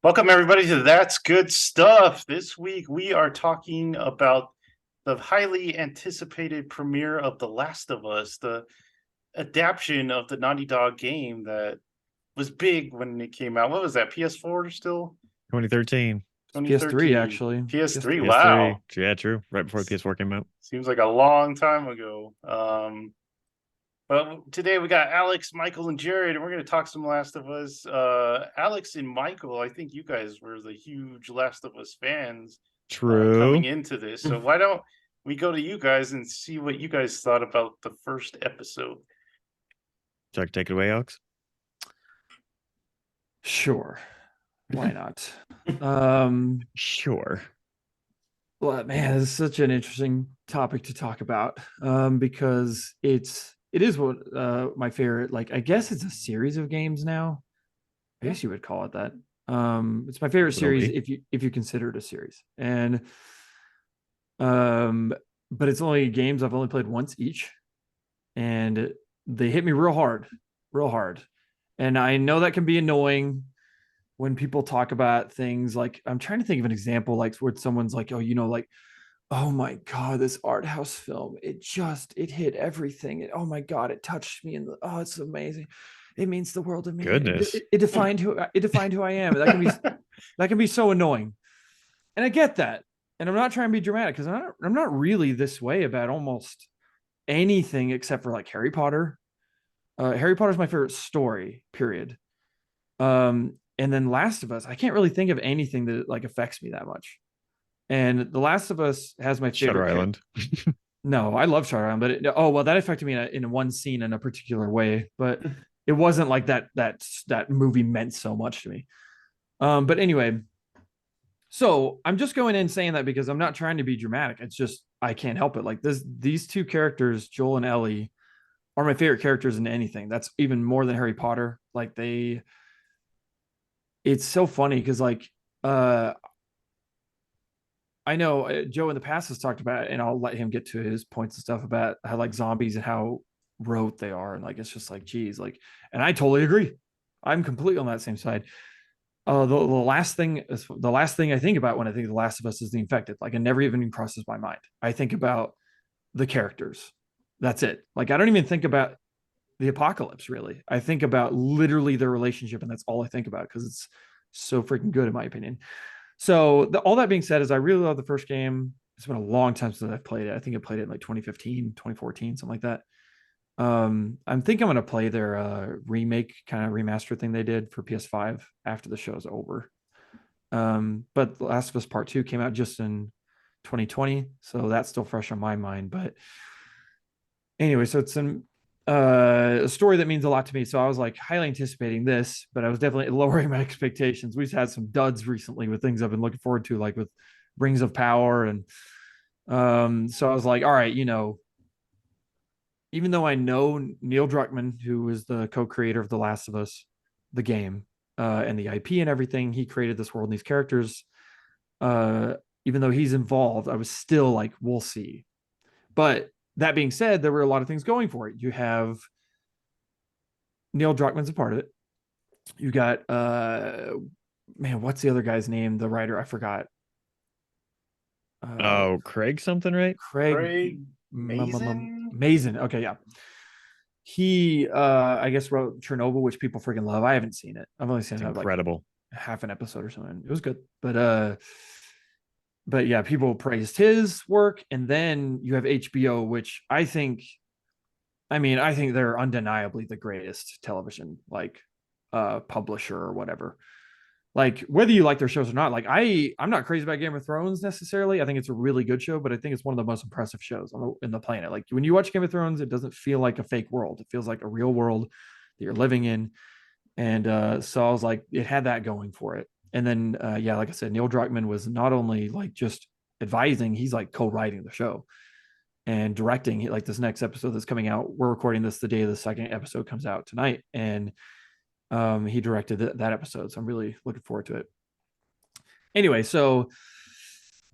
Welcome, everybody, to That's Good Stuff. This week, we are talking about the highly anticipated premiere of The Last of Us, the adaptation of the Naughty Dog game that was big when it came out. What was that, PS4 still? 2013. PS3 2013. actually. PS3, PS3. wow. PS3. Yeah, true. Right before PS4 came out. Seems like a long time ago. But today we got Alex, Michael, and Jared, and we're going to talk some Last of Us. Alex and Michael, I think you guys were the huge Last of Us fans coming True. into this. So why don't we go to you guys and see what you guys thought about the first episode? Chuck, take it away, Alex. Sure. Why not? Sure. Well, man, it's such an interesting topic to talk about. Because it is what my favorite, like, I guess it's a series of games now. I guess you would call it that. It's my favorite series if you consider it a series. And but it's only games I've only played once each. And they hit me real hard, real hard. And I know that can be annoying when people talk about things like, I'm trying to think of an example, like where someone's like, oh, like, oh my God, this art house film, it hit everything. Oh my God, it touched me. And oh, it's amazing. It means the world to me. Goodness. It defined who I am. That can be so annoying. And I get that. And I'm not trying to be dramatic because I'm not really this way about almost anything except for like Harry Potter. Harry Potter is my favorite story, period. And then Last of Us, I can't really think of anything that like affects me that much. And The Last of Us has my favorite. Shutter Island. No, I love Shutter Island, but that affected me in one scene in a particular way. But it wasn't like that movie meant so much to me. But anyway, so I'm just going in saying that because I'm not trying to be dramatic. It's just I can't help it. Like these two characters, Joel and Ellie, are my favorite characters in anything. That's even more than Harry Potter. Like it's so funny because like I know Joe in the past has talked about it, and I'll let him get to his points and stuff about how like zombies and how rote they are, and like it's just like geez, like, and I totally agree. I'm completely on that same side. The last thing I think about when I think of The Last of Us is the infected. Like it never even crosses my mind. I think about the characters. That's it. Like I don't even think about the apocalypse really. I think about literally their relationship, and that's all I think about because it's so freaking good in my opinion. So all that being said is I really love the first game. It's been a long time since I've played it. I think I played it in like 2015, 2014, something like that. I'm thinking I'm going to play their remake kind of remaster thing they did for PS5 after the show's over. But The Last of Us Part 2 came out just in 2020, so that's still fresh on my mind. But anyway, so it's a story that means a lot to me. So I was like highly anticipating this, but I was definitely lowering my expectations. We've had some duds recently with things I've been looking forward to, like with Rings of Power. And so I was like, all right, even though I know Neil Druckmann, who is the co-creator of The Last of Us, the game, and the IP and everything, he created this world and these characters. Even though he's involved, I was still like, we'll see. But that being said, there were a lot of things going for it. You have Neil Druckmann's a part of it. You got man, what's the other guy's name? The writer, I forgot. Craig something, right? Craig Mazin? Mazin. Okay, yeah. He I guess wrote Chernobyl, which people freaking love. I haven't seen it. I've only seen It's it incredible. like half an episode or something. It was good. But yeah, people praised his work. And then you have HBO, which I think they're undeniably the greatest television like publisher or whatever. Like whether you like their shows or not, like I'm not crazy about Game of Thrones necessarily. I think it's a really good show, but I think it's one of the most impressive shows in the planet. Like when you watch Game of Thrones, it doesn't feel like a fake world. It feels like a real world that you're living in. And so I was like, it had that going for it. And then yeah, like I said, Neil Druckmann was not only like just advising, he's like co-writing the show and directing. Like this next episode that's coming out, we're recording this the day the second episode comes out tonight, and he directed that episode, so I'm really looking forward to it. Anyway, so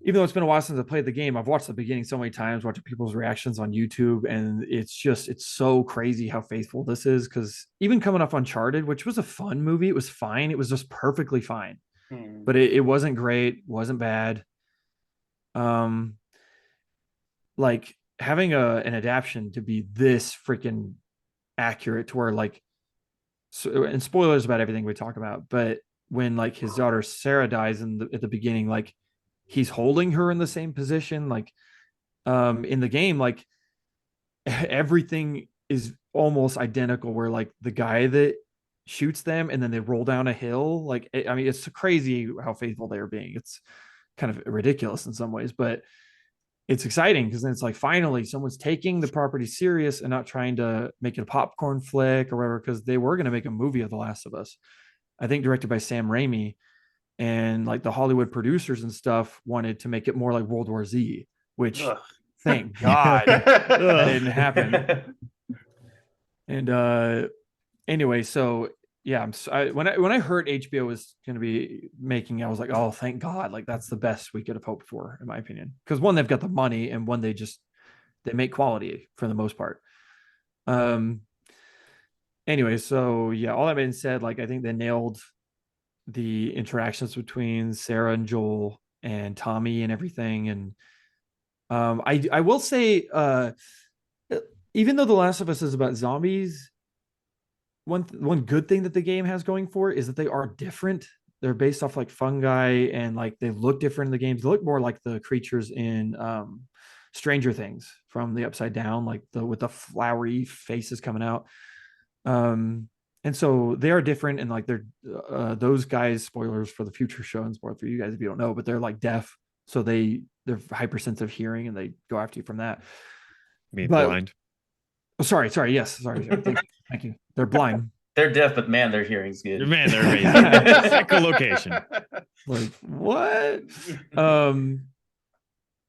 even though it's been a while since I played the game, I've watched the beginning so many times, watching people's reactions on YouTube, and it's so crazy how faithful this is. Because even coming off Uncharted, which was a fun movie, it was fine, it was just perfectly fine. but it wasn't great, wasn't bad. Like having an adaptation to be this freaking accurate to where like, so, and spoilers about everything we talk about, but when like his daughter Sarah dies at the beginning, like he's holding her in the same position, like in the game, like everything is almost identical, where like the guy that shoots them and then they roll down a hill, like I mean it's crazy how faithful they're being. It's kind of ridiculous in some ways, but it's exciting because then it's like finally someone's taking the property serious and not trying to make it a popcorn flick or whatever, because they were going to make a movie of The Last of Us, I think directed by Sam Raimi, and like the Hollywood producers and stuff wanted to make it more like World War Z, which thank God that didn't happen. And anyway, so yeah, when I heard HBO was going to be making, I was like, oh, thank God! Like that's the best we could have hoped for, in my opinion. Because one, they've got the money, and one, they make quality for the most part. Anyway, so yeah, all that being said, like I think they nailed the interactions between Sarah and Joel and Tommy and everything. And I will say, even though The Last of Us is about zombies, one good thing that the game has going for it is that they are different. They're based off like fungi, and like they look different in the games. They look more like the creatures in Stranger Things from the Upside Down, like with the flowery faces coming out. And so they are different, and like they're those guys, spoilers for the future show and spoiler for you guys if you don't know, but they're like deaf, so they're hypersensitive hearing, and they go after you from that. Being But blind. oh, sorry, yes, sorry. Thank you. They're blind. They're deaf, but man, their hearing's good. Man, they're amazing. Echolocation. Like what?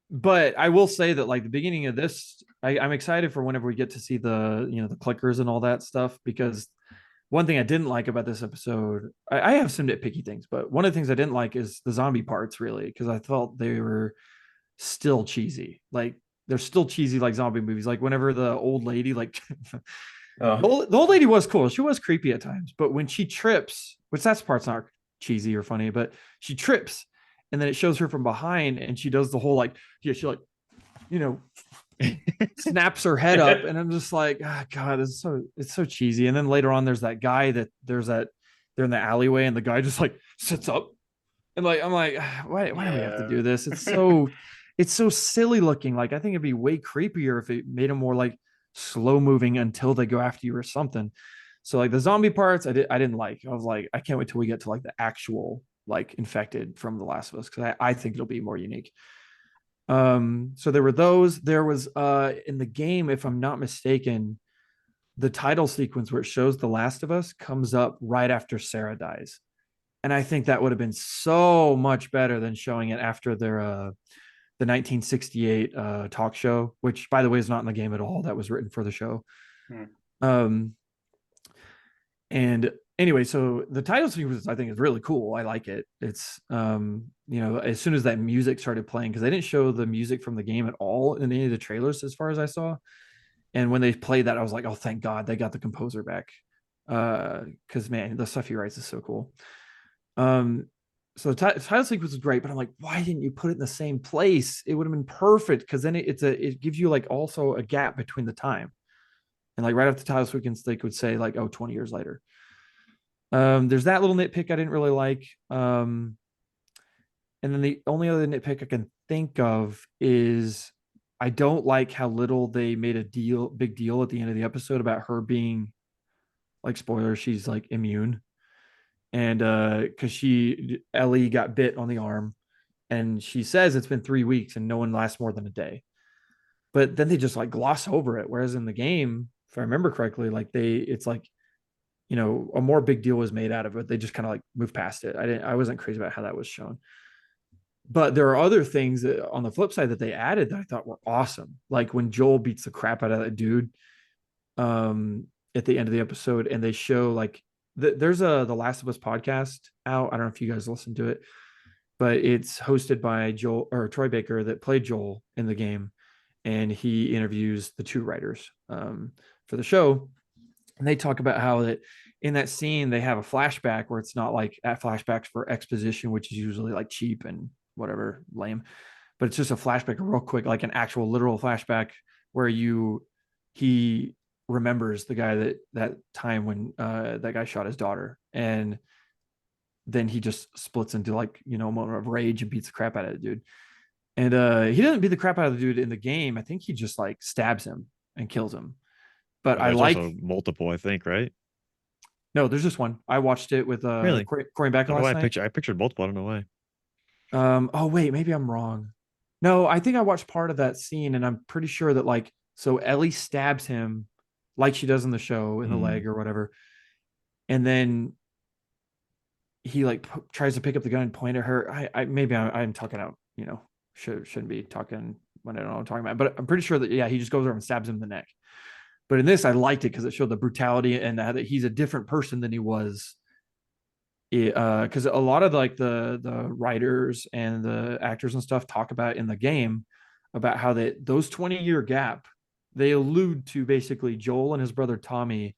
But I will say that like the beginning of this, I'm excited for whenever we get to see the the clickers and all that stuff, because one thing I didn't like about this episode, I have some nitpicky things, but one of the things I didn't like is the zombie parts, really, because I felt they were still cheesy. Like they're still cheesy like zombie movies. Like whenever the old lady, like the old lady was cool. She was creepy at times, but when she trips, which that part's not cheesy or funny, but she trips and then it shows her from behind and she does the whole like, yeah, she like, snaps her head up, and I'm just like, oh, God, it's so cheesy. And then later on, there's that guy they're in the alleyway, and the guy just like sits up, and like I'm like, why do we have to do this? It's so silly looking. Like I think it'd be way creepier if it made him more like slow moving until they go after you or something. So like the zombie parts, I didn't like. I was like, I can't wait till we get to like the actual like infected from The Last of Us, because I think it'll be more unique. So there were those. There was in the game, if I'm not mistaken, the title sequence where it shows The Last of Us comes up right after Sarah dies. And I think that would have been so much better than showing it after their the 1968 talk show, which by the way is not in the game at all. That was written for the show. And anyway, so the title sequence I think is really cool. I like it. It's as soon as that music started playing, because they didn't show the music from the game at all in any of the trailers as far as I saw. And when they played that, I was like, oh, thank God they got the composer back. Because man, the stuff he writes is so cool. So the title sequence is great, but I'm like, why didn't you put it in the same place? It would have been perfect, because then it gives you like also a gap between the time. And like right after the title sequence, they could say like, oh, 20 years later. There's that little nitpick I didn't really like. And then the only other nitpick I can think of is I don't like how little they made big deal at the end of the episode about her being, like, spoiler, she's like immune. And because Ellie got bit on the arm, and she says it's been 3 weeks and no one lasts more than a day. But then they just like gloss over it. Whereas in the game, if I remember correctly, like it's like, a more big deal was made out of it. They just kind of like moved past it. I wasn't crazy about how that was shown. But there are other things that, on the flip side, that they added that I thought were awesome. Like when Joel beats the crap out of that dude at the end of the episode, and they show like there's The Last of Us podcast out. I don't know if you guys listen to it, but it's hosted by Troy Baker that played Joel in the game, and he interviews the two writers for the show. And they talk about how that in that scene they have a flashback where it's not like at flashbacks for exposition, which is usually like cheap and whatever lame, but it's just a flashback real quick, like an actual literal flashback where he remembers the guy that time when that guy shot his daughter, and then he just splits into like, a moment of rage and beats the crap out of the dude. And he doesn't beat the crap out of the dude in the game. I think he just like stabs him and kills him. But I There's like also multiple, I think, right? no, there's just one. I watched it with Really? Corey Becker I don't know why last night. I pictured multiple. I don't know why. Oh wait, maybe I'm wrong. No, I think I watched part of that scene, and I'm pretty sure that like so Ellie stabs him like she does in the show in the leg or whatever, and then he like tries to pick up the gun and point at her. I'm talking out, shouldn't be talking when I don't know what I'm talking about, but I'm pretty sure that he just goes over and stabs him in the neck. But in this, I liked it because it showed the brutality and that he's a different person than he was. Because a lot of like the writers and the actors and stuff talk about in the game about how those 20-year gap, they allude to basically Joel and his brother Tommy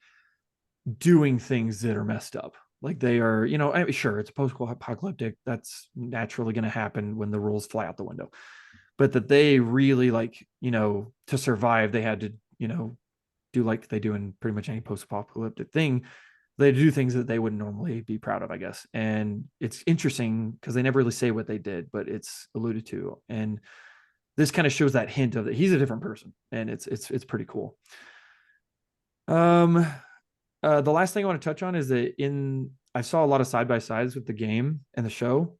doing things that are messed up. Like they are, sure, it's post-apocalyptic. That's naturally going to happen when the rules fly out the window. But that they really like, to survive, they had to, do like they do in pretty much any post-apocalyptic thing. They do things that they wouldn't normally be proud of, I guess. And it's interesting because they never really say what they did, but it's alluded to. And this kind of shows that hint of that he's a different person, and it's pretty cool. The last thing I want to touch on is that I saw a lot of side by sides with the game and the show,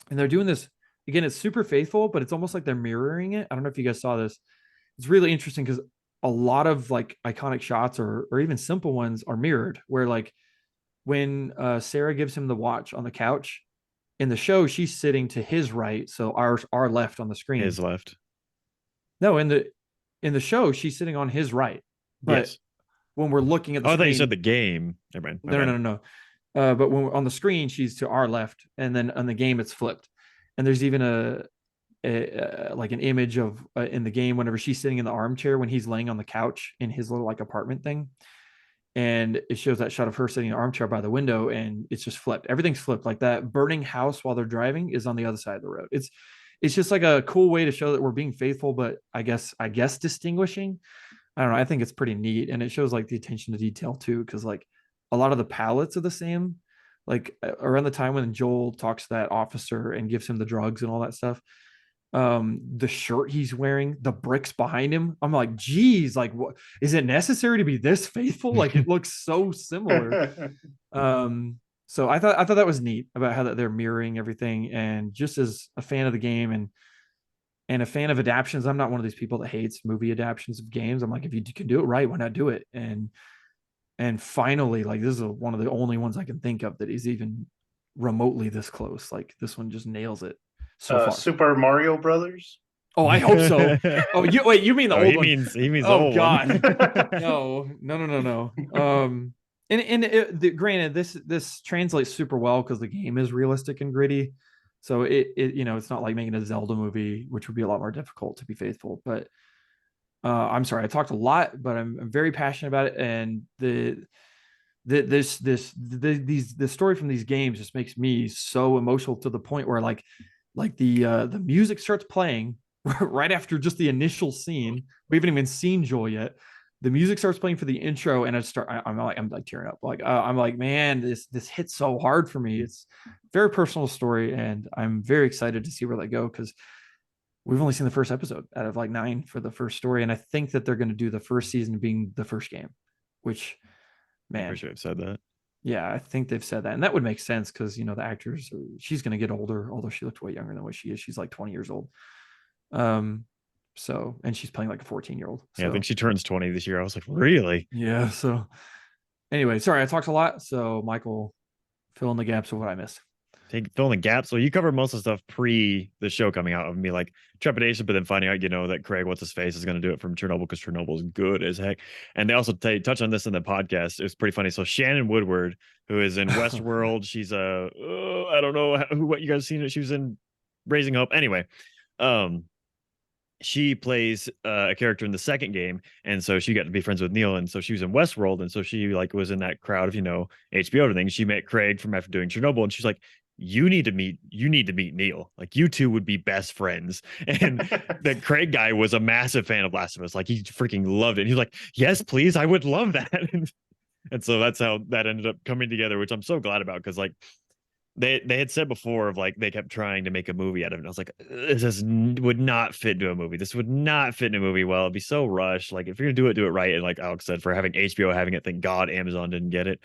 and they're doing this again. It's super faithful, but it's almost like they're mirroring it. I don't know if you guys saw this. It's really interesting because a lot of like iconic shots or even simple ones are mirrored. Where like when Sarah gives him the watch on the couch in the show, she's sitting to his right, so our left on the screen. His left. No, in the show, she's sitting on his right, but Yes. when we're looking at the Oh, I screen, thought you said the game. Never mind. no. But when we're on the screen, she's to our left, and then on the game, it's flipped. And there's even a like an image of in the game whenever she's sitting in the armchair when he's laying on the couch in his little like apartment thing, and it shows that shot of her sitting in the armchair by the window, and it's just flipped. Everything's flipped. Like that burning house while they're driving is on the other side of the road. It's just like a cool way to show that we're being faithful, but I guess distinguishing. I don't know. I think it's pretty neat, and it shows like the attention to detail too, because like a lot of the palettes are the same. Like around the time when Joel talks to that officer and gives him the drugs and all that stuff, the shirt he's wearing, the bricks behind him, I'm like, geez, like what is it necessary to be this faithful? Like it looks so similar. So I thought that was neat about how that they're mirroring everything. And just as a fan of the game and a fan of adaptions, I'm not one of these people that hates movie adaptions of games. I'm like, if you can do it right, why not do it? And finally, like this is one of the only ones I can think of that is even remotely this close. Like this one just nails it so far. Super Mario Brothers. Oh, I hope so. Oh, you mean the old one? He means the Oh old God, one. no. Granted, this translates super well because the game is realistic and gritty. So it's not like making a Zelda movie, which would be a lot more difficult to be faithful. But I'm sorry, I talked a lot, but I'm very passionate about it, and the story from these games just makes me so emotional to the point where like the music starts playing right after just the initial scene. We haven't even seen Joel yet. The music starts playing for the intro, and I'm like tearing up. Like I'm like, man, this hits so hard for me. It's a very personal story, and I'm very excited to see where they go because we've only seen the first episode out of like 9 for the first story, and I think that they're going to do the first season being the first game, which, man, I'm pretty sure I've said that. Yeah, I think they've said that, and that would make sense because the actors. She's going to get older, although she looked way younger than what she is. She's like 20 years old. So, and she's playing like a 14-year-old. So. Yeah, I think she turns 20 this year. I was like, really? Yeah. So, anyway, sorry, I talked a lot. So, Michael, fill in the gaps of what I missed. Fill in the gaps. So you covered most of the stuff pre the show coming out of me, like trepidation, but then finding out, that Craig, what's his face, is going to do it from Chernobyl because Chernobyl is good as heck. And they also touch on this in the podcast. It was pretty funny. So Shannon Woodward, who is in Westworld, she's I don't know what you guys seen it. She was in Raising Hope. Anyway, she plays a character in the second game, and so she got to be friends with Neil, and so she was in Westworld, and so she like was in that crowd of HBO and things. She met Craig from after doing Chernobyl, and she's like, you need to meet Neil. Like you two would be best friends. And the Craig guy was a massive fan of Last of Us. Like he freaking loved it. And he's like, yes, please, I would love that. And so that's how that ended up coming together, which I'm so glad about because like they had said before of like they kept trying to make a movie out of it. And I was like, would not fit into a movie. This would not fit in a movie well. It'd be so rushed. Like if you're gonna do it right. And like Alex said, for having HBO having it, thank God Amazon didn't get it.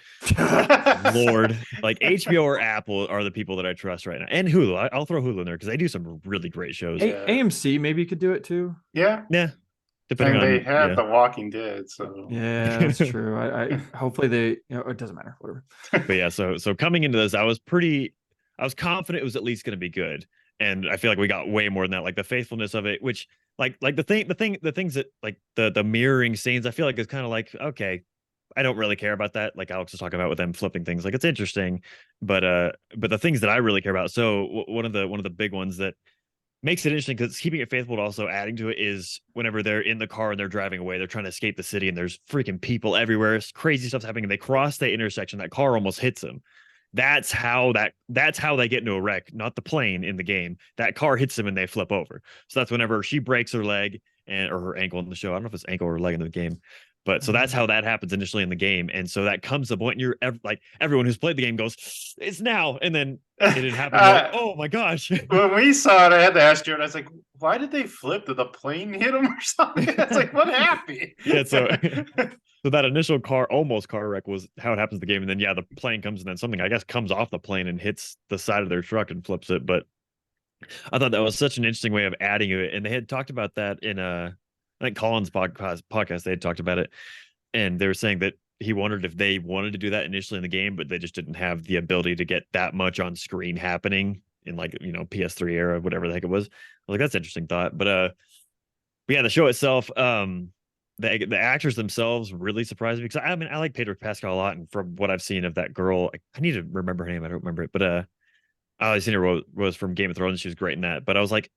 Lord, like HBO or Apple are the people that I trust right now, and Hulu. I'll throw Hulu in there because they do some really great shows. AMC maybe could do it too. Yeah. Depending And they on have The Walking Dead, so yeah, that's true. I hopefully they, it doesn't matter, whatever. But yeah, so coming into this, I was confident it was at least going to be good, and I feel like we got way more than that. Like the faithfulness of it, which like the things that like the mirroring scenes, I feel like is kind of like okay, I don't really care about that. Like Alex was talking about with them flipping things, like it's interesting, but the things that I really care about. So one of the big ones that makes it interesting because keeping it faithful, but also adding to it is whenever they're in the car and they're driving away, they're trying to escape the city and there's freaking people everywhere, crazy stuff's happening, and they cross the intersection, that car almost hits them. That's how they get into a wreck, not the plane in the game. That car hits them and they flip over. So that's whenever she breaks her leg or her ankle in the show. I don't know if it's ankle or leg in the game. But so that's how that happens initially in the game. And so that comes the point you're like everyone who's played the game goes, it's now. And then it didn't happen. Like, oh my gosh. When we saw it, I had to ask you, and I was like, why did they flip? Did the plane hit them or something? It's like, what happened? Yeah, so that initial almost car wreck was how it happens in the game. And then the plane comes and then something I guess comes off the plane and hits the side of their truck and flips it. But I thought that was such an interesting way of adding it. And they had talked about that in I think Colin's podcast, they had talked about it, and they were saying that he wondered if they wanted to do that initially in the game, but they just didn't have the ability to get that much on screen happening in like PS3 era, whatever the heck it was. I was like, that's an interesting thought. But yeah, the show itself, the actors themselves really surprised me because I mean I like Pedro Pascal a lot, and from what I've seen of that girl, I need to remember her name. I don't remember it, but I always seen her was from Game of Thrones. She was great in that, but I was like,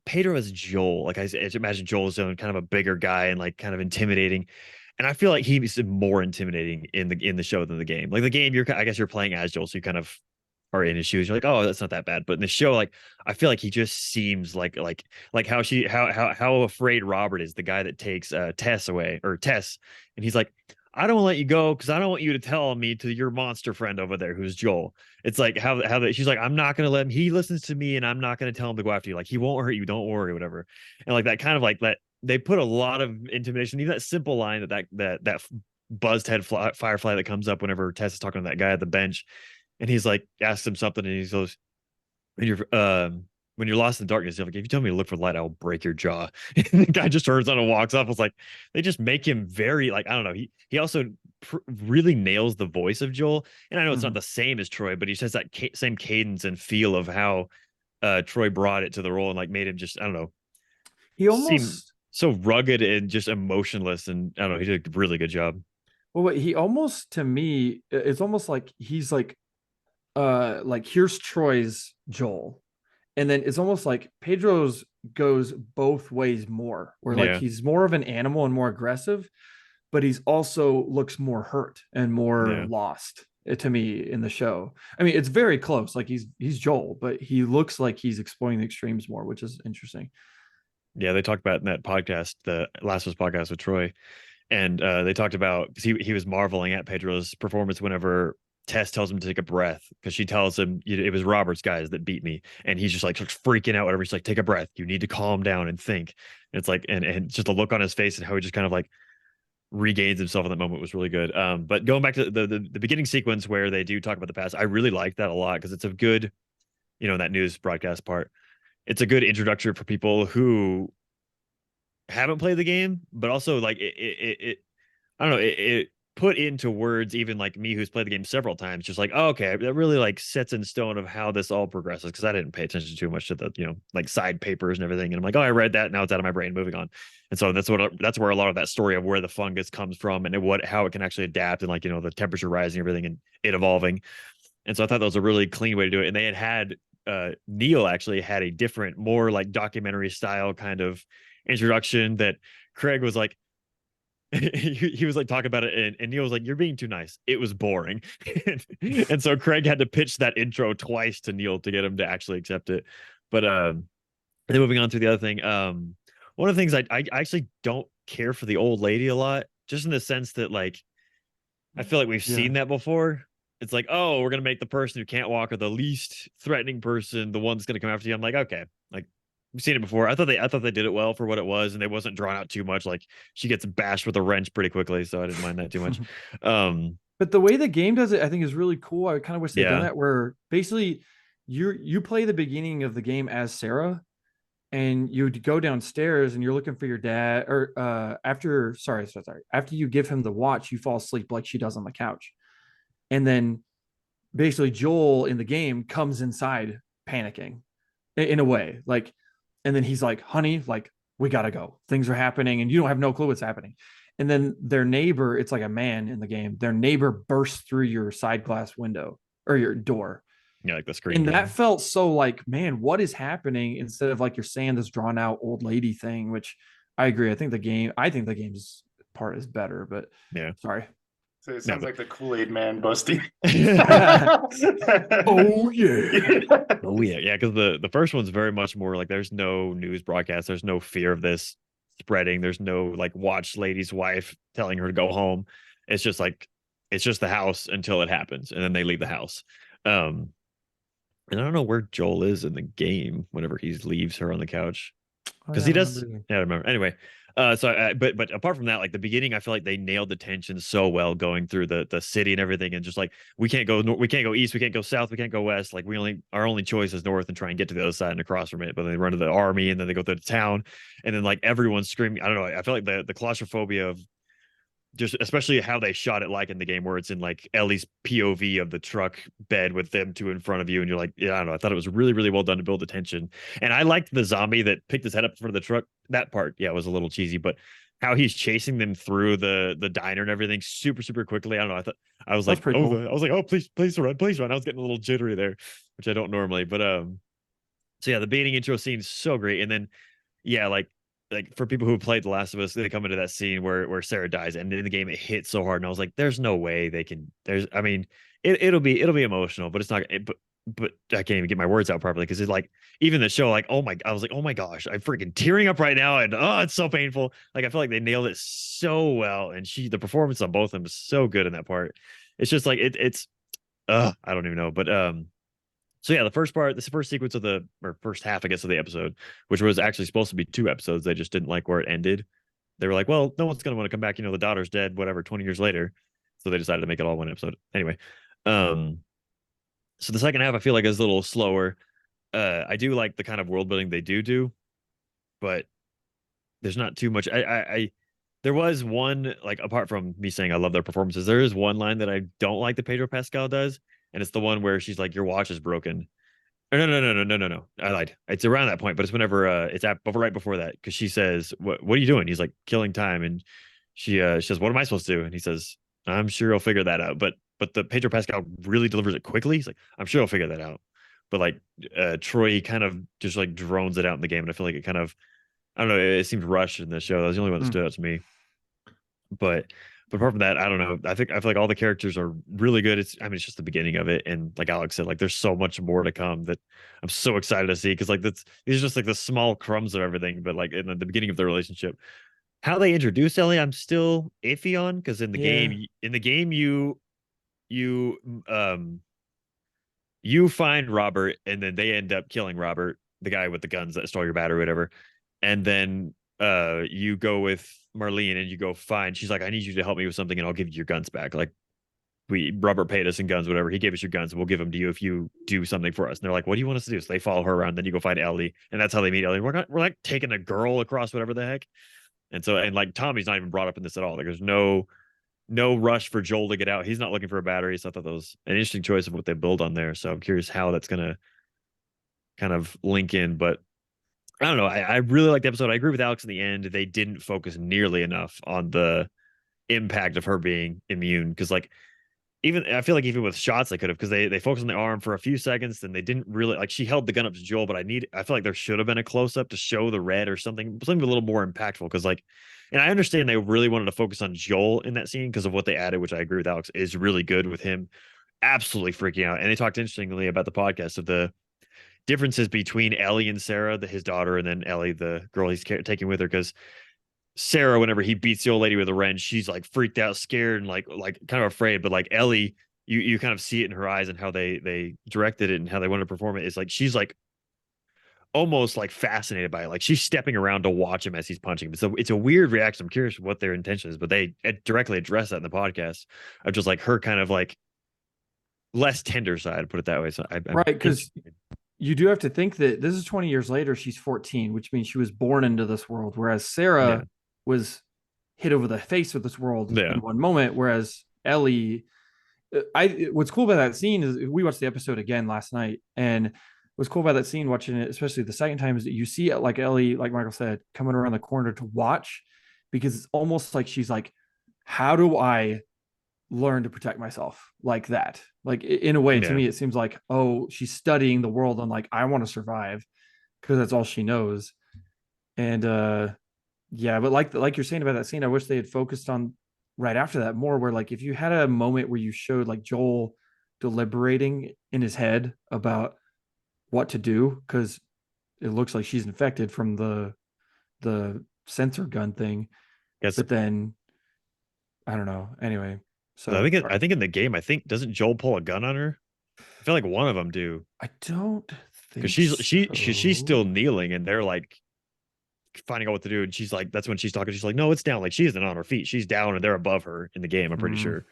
Pedro as Joel, like I imagine Joel is kind of a bigger guy and like kind of intimidating, and I feel like he's more intimidating in the show than the game. Like the game, I guess you're playing as Joel, so you kind of are in his shoes. You're like, oh, that's not that bad. But in the show, like I feel like he just seems like how afraid Robert is, the guy that takes Tess, and he's like, I don't want to let you go because I don't want you to tell me to your monster friend over there who's Joel. It's like she's like, I'm not gonna let him. He listens to me, and I'm not gonna tell him to go after you. Like he won't hurt you. Don't worry, whatever. And like that kind of like that. They put a lot of intimidation. Even that simple line that buzzed head firefly that comes up whenever Tess is talking to that guy at the bench, and he's like asks him something, and he goes, when you're lost in the darkness, you're like, if you tell me to look for light, I'll break your jaw. And the guy just turns on and walks off. I was like, they just make him very like, I don't know. He also really nails the voice of Joel. And I know it's not the same as Troy, but he has that same cadence and feel of how Troy brought it to the role and like made him just, I don't know. He almost so rugged and just emotionless. And I don't know, he did a really good job. Well, he almost, to me, it's almost like he's like here's Troy's Joel. And then it's almost like Pedro's goes both ways more, where like he's more of an animal and more aggressive, but he's also looks more hurt and more lost to me in the show. I mean, it's very close. Like he's Joel, but he looks like he's exploring the extremes more, which is interesting. Yeah, they talked about in that podcast, the Last of Us podcast with Troy, and they talked about because he was marveling at Pedro's performance whenever Tess tells him to take a breath because she tells him it was Robert's guys that beat me, and he's just like freaking out. Whatever, he's like, take a breath. You need to calm down and think. And it's like, and just the look on his face and how he just kind of like regains himself in that moment was really good. But going back to the beginning sequence where they do talk about the past, I really like that a lot because it's a good, that news broadcast part. It's a good introduction for people who haven't played the game, but also like it I don't know, it put into words, even like me who's played the game several times, just like, oh, okay, that really like sets in stone of how this all progresses, because I didn't pay attention too much to the like side papers and everything, and I'm like, oh, I read that, now it's out of my brain, moving on. And so that's where a lot of that story of where the fungus comes from and how it can actually adapt, and like the temperature rising, everything, and it evolving. And so I thought that was a really clean way to do it. And they had Neil actually had a different, more like documentary style kind of introduction that Craig was like, he was like talking about it, and Neil was like, "You're being too nice. It was boring," and so Craig had to pitch that intro twice to Neil to get him to actually accept it. But then moving on to the other thing, one of the things I actually don't care for the old lady a lot, just in the sense that like I feel like we've Yeah. seen that before. It's like, oh, we're gonna make the person who can't walk or the least threatening person the one that's gonna come after you. I'm like, okay, like we've seen it before. I thought they did it well for what it was, and they wasn't drawn out too much. Like she gets bashed with a wrench pretty quickly, so I didn't mind that too much. But the way the game does it, I think, is really cool. I kind of wish they'd done Yeah. that, where basically you play the beginning of the game as Sarah, and you'd go downstairs and you're looking for your dad, or after after you give him the watch, you fall asleep like she does on the couch, and then basically Joel in the game comes inside panicking in a way, like, and then he's like, honey, like, we gotta go, things are happening, and you don't have no clue what's happening. And then their neighbor, it's like a man in the game, their neighbor bursts through your side glass window or your door. Yeah, like the screen. And that felt so like, man, what is happening? Instead of like you're saying this drawn out old lady thing, which I agree. I think the game's part is better, but Yeah. sorry. So it sounds like the Kool-Aid man busting. Oh yeah. Oh yeah, yeah. Because the first one's very much more like there's no news broadcast, there's no fear of this spreading, there's no like watch lady's wife telling her to go home. It's just like it's just the house until it happens, and then they leave the house. And I don't know where Joel is in the game whenever he leaves her on the couch, because he does. Yeah, I remember. Anyway, but apart from that, like the beginning, I feel like they nailed the tension so well going through the city and everything, and just like we can't go we can't go east, we can't go south, we can't go west. Like our only choice is north and try and get to the other side and across from it. But then they run to the army, and then they go through the town, and then like everyone's screaming. I don't know. I feel like the claustrophobia of just especially how they shot it, like in the game where it's in like Ellie's POV of the truck bed with them two in front of you, and you're like, yeah, I don't know. I thought it was really, really well done to build the tension. And I liked the zombie that picked his head up in front of the truck. That part, yeah, was a little cheesy, but how he's chasing them through the diner and everything super, super quickly. I don't know. I was like, pretty oh, cool. I was like, oh, please run, please run. I was getting a little jittery there, which I don't normally, but so yeah, the beginning intro scene is so great. And then yeah, like for people who played The Last of Us, they come into that scene where Sarah dies, and in the game it hits so hard, and I was like, "There's no way they can." I mean, it'll be emotional, but it's not. But I can't even get my words out properly because it's like even the show, like I was like, oh my gosh, I'm freaking tearing up right now, and oh, it's so painful. Like I feel like they nailed it so well, and the performance on both of them is so good in that part. It's just like it's, I don't even know, but so yeah, this first sequence of first half, I guess, of the episode, which was actually supposed to be 2 episodes. They just didn't like where it ended. They were like, well, no one's gonna want to come back. The daughter's dead, whatever, 20 years later. So they decided to make it all one episode. Anyway, so the second half I feel like is a little slower. I do like the kind of world building they do, but there's not too much. There was one, like, apart from me saying I love their performances, there is one line that I don't like that Pedro Pascal does. And it's the one where she's like, your watch is broken. Or no. I lied. It's around that point, but it's whenever it's right before that, because she says, what are you doing? He's like, killing time. And she says, what am I supposed to do? And he says, I'm sure he'll figure that out. But the Pedro Pascal really delivers it quickly. He's like, I'm sure he'll figure that out. But like Troy kind of just like drones it out in the game. And I feel like it kind of, I don't know, it seems rushed in the show. That was the only one that stood out to me. But apart from that, I don't know. I feel like all the characters are really good. It's just the beginning of it, and like Alex said, like there's so much more to come that I'm so excited to see, because like these are just like the small crumbs of everything. But like in the beginning of their relationship, how they introduce Ellie, I'm still iffy on, because in the game you find Robert, and then they end up killing Robert, the guy with the guns that stole your battery, or whatever, and then you go with Marlene and you go find, she's like, I need you to help me with something and I'll give you your guns back. Like Robert paid us in guns, whatever. He gave us your guns and we'll give them to you if you do something for us. And they're like, what do you want us to do? So they follow her around. Then you go find Ellie, and that's how they meet Ellie. We're like taking a girl across whatever the heck. And so, and like Tommy's not even brought up in this at all. Like there's no rush for Joel to get out. He's not looking for a battery. So I thought that was an interesting choice of what they build on there. So I'm curious how that's going to kind of link in, but I don't know. I really like the episode. I agree with Alex in the end. They didn't focus nearly enough on the impact of her being immune, because like even I feel like even with shots they could have, because they focused on the arm for a few seconds, then they didn't really like she held the gun up to Joel, but I feel like there should have been a close up to show the red or something a little more impactful, because like, and I understand they really wanted to focus on Joel in that scene because of what they added, which I agree with Alex is really good with him absolutely freaking out. And they talked interestingly about the podcast of the differences between Ellie and Sarah, his daughter, and then Ellie, the girl he's taking with her, because Sarah, whenever he beats the old lady with a wrench, she's like freaked out, scared, and like kind of afraid. But like Ellie, you kind of see it in her eyes and how they directed it and how they wanted to perform it. It's like she's like almost like fascinated by it. Like she's stepping around to watch him as he's punching. So it's a weird reaction. I'm curious what their intention is, but they directly address that in the podcast of just like her kind of like less tender side, put it that way. So right, because you do have to think that this is 20 years later. She's 14, which means she was born into this world, whereas Sarah was hit over the face with this world in one moment, whereas Ellie, what's cool about that scene is we watched the episode again last night, and what's cool about that scene, watching it, especially the second time, is that you see it like Ellie, like Michael said, coming around the corner to watch, because it's almost like she's like, how do I learn to protect myself like that? Like in a way, to me, it seems like, oh, she's studying the world and like, I want to survive, because that's all she knows. And yeah, but like you're saying about that scene, I wish they had focused on right after that more, where like if you had a moment where you showed like Joel deliberating in his head about what to do, because it looks like she's infected from the sensor gun thing. Yes. But then I don't know. Anyway, so I think in the game, doesn't Joel pull a gun on her? I feel like one of them do. I don't think because she's still kneeling and they're like finding out what to do, and she's like, that's when she's talking. She's like, no, it's down. Like she isn't on her feet. She's down, and they're above her in the game. I'm pretty sure.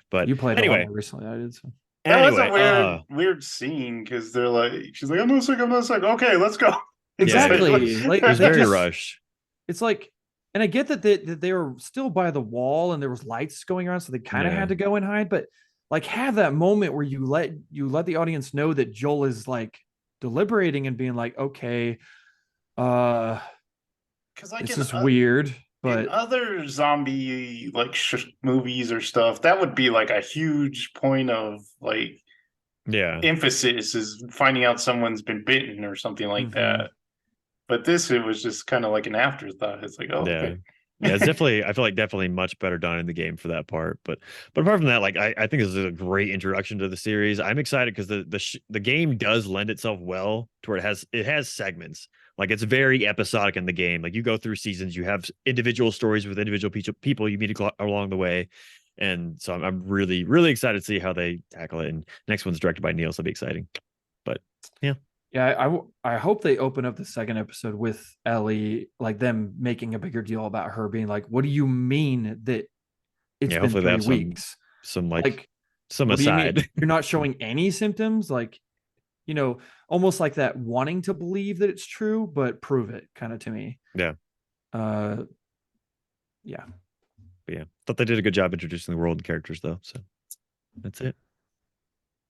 But you played anyway, a lot more recently. I did. So. That anyway, was a weird scene, because they're like, she's like, I'm not sick. Okay, let's go. Exactly. Like it was very rushed. It's like, and I get that they were still by the wall and there was lights going on, so they kind of had to go and hide. But like, have that moment where you let the audience know that Joel is like deliberating and being like, okay, because like this is weird. But in other zombie like movies or stuff, that would be like a huge point of like emphasis, is finding out someone's been bitten or something like that. But this, it was just kind of like an afterthought. It's like, oh, okay. Yeah, it's definitely, I feel like definitely much better done in the game for that part. But apart from that, like I think this is a great introduction to the series. I'm excited because the game does lend itself well to where it has segments. Like it's very episodic in the game. Like you go through seasons, you have individual stories with individual people you meet along the way. And so I'm really, really excited to see how they tackle it. And next one's directed by Neil, so it'll be exciting. But yeah. Yeah, I hope they open up the second episode with Ellie, like them making a bigger deal about her being like, what do you mean that it's been 3 weeks? Some some aside. You're not showing any symptoms, like, almost like that wanting to believe that it's true, but prove it kind of to me. Yeah. Yeah. But yeah, thought they did a good job introducing the world and characters though. So that's it.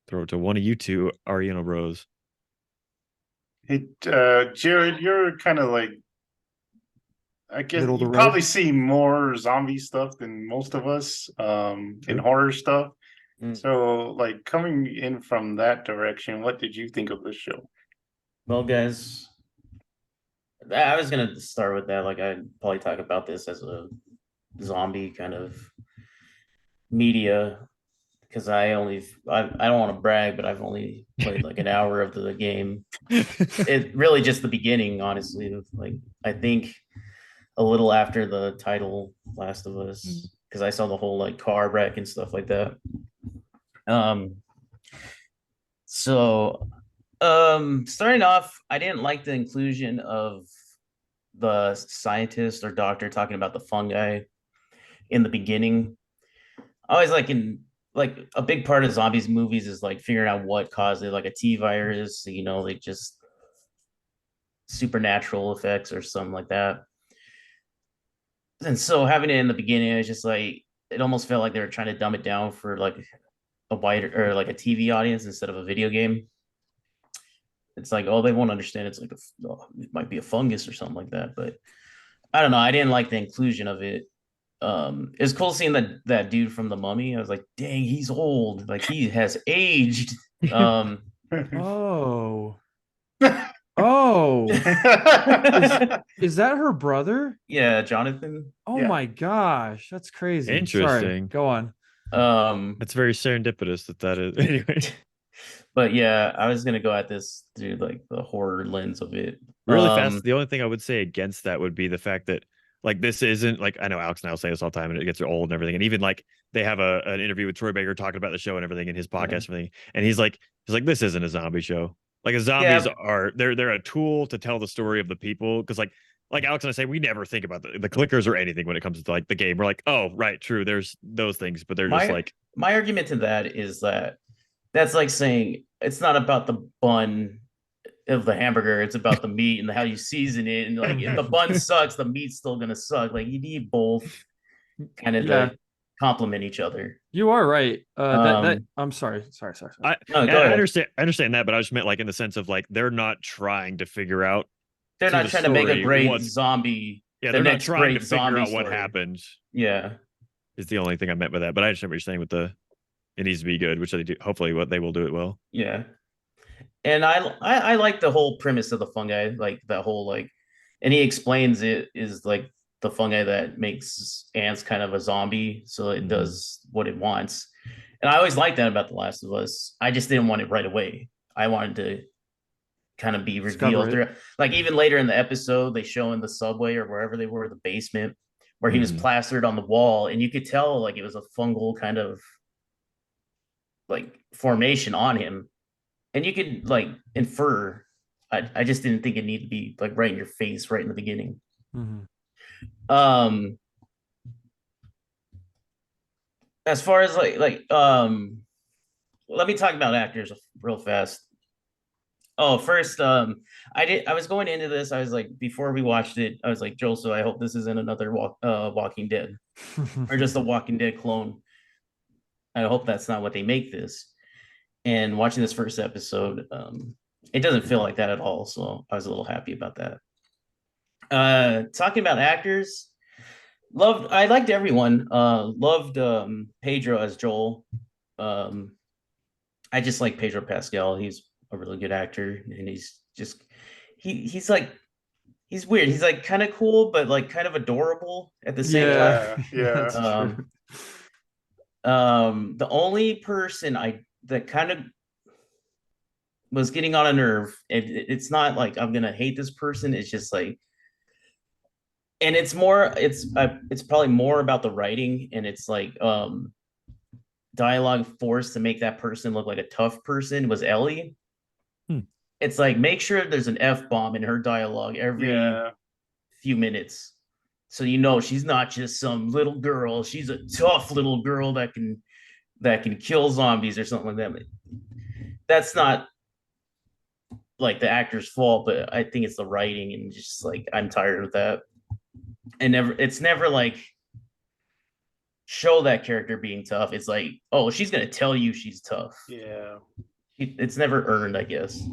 Throw it to one of you two, Ariana Rose. Hey, Jared, you're kind of like, I guess you probably see more zombie stuff than most of us, in horror stuff. So, like, coming in from that direction, what did you think of this show? Well, guys, I was gonna start with that. Like, I'd probably talk about this as a zombie kind of media, because I don't want to brag, but I've only played like an hour of the game. It really just the beginning, honestly. Like, I think a little after the title Last of Us, because I saw the whole like car wreck and stuff like that. Starting off, I didn't like the inclusion of the scientist or doctor talking about the fungi in the beginning. I always like a big part of zombies movies is like figuring out what caused it, like a T virus, like just supernatural effects or something like that. And so having it in the beginning, it's just like, it almost felt like they were trying to dumb it down for like a wider, or like a TV audience instead of a video game. It's like, oh, they won't understand. It's like it might be a fungus or something like that. But I don't know. I didn't like the inclusion of it. it's cool seeing that dude from the Mummy. I was like, dang, he's old. Like he has aged. Um, Oh. Oh. Is that her brother? yeah, Jonathan. Oh Yeah. my gosh, that's crazy. Sorry, Interesting. go on. That's very serendipitous that is. Anyway, But yeah, I was gonna go at this through like the horror lens of it. really fast. The only thing I would say against that would be the fact that like this isn't like I know Alex and I will say this all the time and it gets old and everything. And even like they have an interview with Troy Baker talking about the show and everything in his podcast and everything. And he's like this isn't a zombie show. Like zombies are they're a tool to tell the story of the people because like Alex and I say, we never think about the clickers or anything when it comes to like the game. We're like, oh, right, true. There's those things, but they're just like my argument to that is that that's like saying it's not about the bun of the hamburger, it's about the meat and how you season it. And like if the bun sucks, the meat's still gonna suck. Like you need both kind of to complement each other. You are right. That I'm sorry. I understand that, but I just meant like in the sense of like they're not trying to figure out. They're not trying to make a great zombie. Yeah, they're not trying to figure out what happened. Yeah, is the only thing I meant by that. But I understand what you're saying with it needs to be good, which they do. Hopefully, what they will do it well. Yeah, and I like the whole premise of the fungi, like that whole like, and he explains it is like the fungi that makes ants kind of a zombie, so it does what it wants. And I always liked that about The Last of Us. I just didn't want it right away. I wanted to kind of be revealed through, like even later in the episode, they show in the subway or wherever they were, the basement, where he was plastered on the wall, and you could tell like it was a fungal kind of like formation on him, and you could like infer. I just didn't think it needed to be like right in your face right in the beginning. As far as let me talk about actors real fast. Oh, first, I was going into this. I was like, before we watched it, I was like, Joel, so I hope this isn't another Walking Dead or just a Walking Dead clone. I hope that's not what they make this. And watching this first episode, it doesn't feel like that at all. So I was a little happy about that. Talking about actors, I liked everyone. Loved Pedro as Joel. I just like Pedro Pascal. He's a really good actor, and he's just he's like he's weird. He's like kind of cool, but like kind of adorable at the same time. Yeah. The only person that kind of was getting on a nerve, it's not like I'm gonna hate this person. It's just like, and it's probably more about the writing, and it's like dialogue forced to make that person look like a tough person was Ellie. It's like, make sure there's an F-bomb in her dialogue every few minutes, so you know she's not just some little girl. She's a tough little girl that can kill zombies or something like that. That's not like the actor's fault, but I think it's the writing, and just like I'm tired of that. And it's never like show that character being tough. It's like, oh, she's gonna tell you she's tough. Yeah. It's never earned, I guess.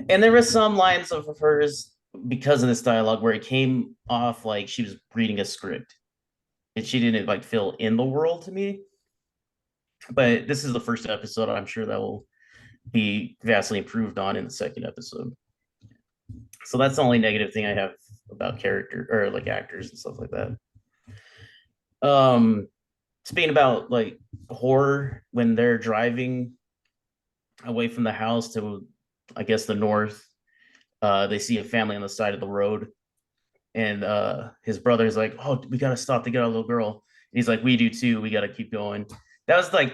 And there were some lines of hers because of this dialogue where it came off like she was reading a script, and she didn't like feel in the world to me. But this is the first episode. I'm sure that will be vastly improved on in the second episode. So that's the only negative thing I have about character or like actors and stuff like that. Speaking about like horror, when they're driving away from the house to, I guess, the north, they see a family on the side of the road, and his brother's like, oh, we gotta stop to get our little girl. And he's like, we do too, we gotta keep going. That was like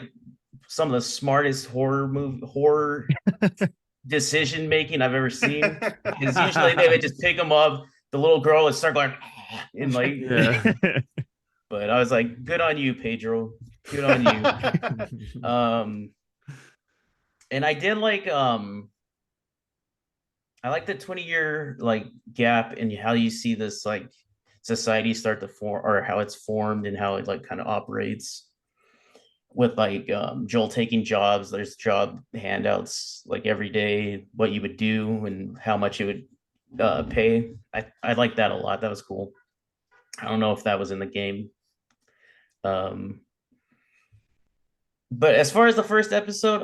some of the smartest horror decision making I've ever seen. Because usually they would just pick them up, the little girl would start going and like but I was like, good on you, Pedro, good on you. And I did like I like the 20-year like gap in how you see this like society start to form, or how it's formed and how it like kind of operates, with like Joel taking jobs. There's job handouts like every day, what you would do and how much it would pay. I like that a lot. That was cool. I don't know if that was in the game. But as far as the first episode,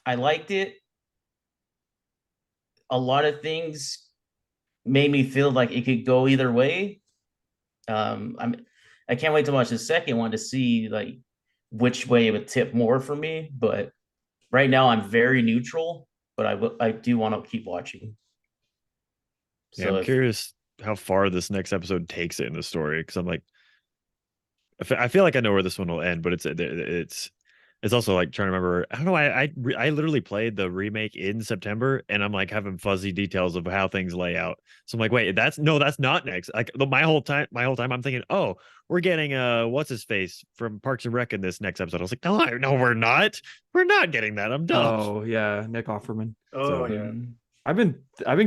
I liked it. A lot of things made me feel like it could go either way. I can't wait to watch the second one to see like which way it would tip more for me. But right now, I'm very neutral. But I do want to keep watching. Yeah, I'm curious how far this next episode takes it in the story, because I'm like, I feel like I know where this one will end, but it's also like trying to remember. I don't know. I literally played the remake in September, and I'm like having fuzzy details of how things lay out. So I'm like, wait, that's not next. Like my whole time, I'm thinking, oh, we're getting what's his face from Parks and Rec in this next episode. I was like, no, we're not. We're not getting that. I'm dumb. Oh yeah, Nick Offerman. Oh So, yeah. I've been